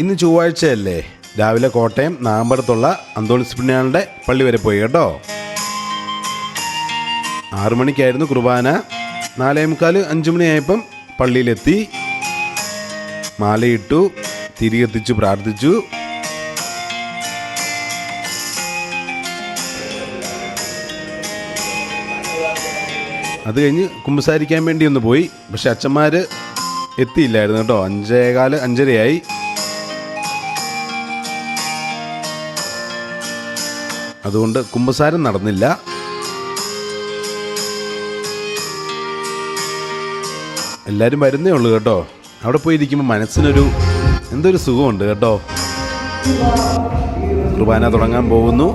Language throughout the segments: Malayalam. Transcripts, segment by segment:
ഇന്ന് ചൊവ്വാഴ്ചയല്ലേ, രാവിലെ കോട്ടയം നാമ്പടത്തുള്ള അന്തോണിസ് പുണ്യാളന്റെ പള്ളി വരെ പോയി കേട്ടോ. 6 മണിക്കായിരുന്നു കുർബാന. 4:45 5 മണിയായപ്പം പള്ളിയിലെത്തി. മാലയിട്ടു, തിരികെത്തിച്ചു, പ്രാർത്ഥിച്ചു. അത് കഴിഞ്ഞ് കുമ്പസാരിക്കാൻ വേണ്ടി ഒന്ന് പോയി. പക്ഷെ അച്ഛന്മാർ എത്തിയില്ലായിരുന്നു കേട്ടോ. 5:15 5:30 അതുകൊണ്ട് കുമ്പസാരം നടന്നില്ല. എല്ലാവരും വരുന്നേ ഉള്ളൂ കേട്ടോ. അവിടെ പോയിരിക്കുമ്പോൾ മനസ്സിനൊരു എന്തൊരു സുഖമുണ്ട് കേട്ടോ. കുർബാന തുടങ്ങാൻ പോകുന്നു.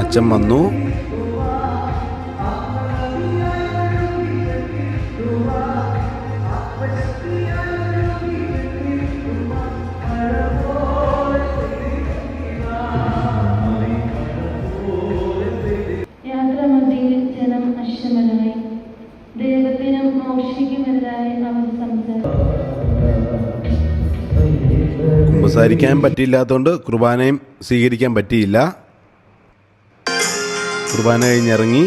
അച്ഛൻ വന്നു. യാത്രാമധ്യയിൽ ജനം അശ്വമരായി ദൈവത്തിനും മോക്ഷിക്കുമെതിരായി അവർ സംസാരിച്ചു. കുമ്പസാരിക്കാൻ പറ്റിയില്ലാത്തതുകൊണ്ട് കുർബാനയും സ്വീകരിക്കാൻ പറ്റിയില്ല. കുർബാന കഴിഞ്ഞിറങ്ങി.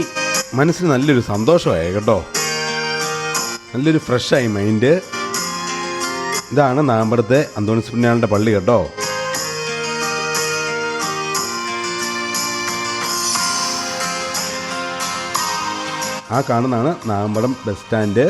മനസ്സിന് നല്ലൊരു സന്തോഷമായി കേട്ടോ. നല്ലൊരു ഫ്രഷായി മൈൻഡ്. ഇതാണ് നാമ്പടത്തെ അന്തോണിസ് പുണ്യാളന്റെ പള്ളി കേട്ടോ. ആ കാണുന്നതാണ് നാമ്പടം ബസ് സ്റ്റാൻഡ്.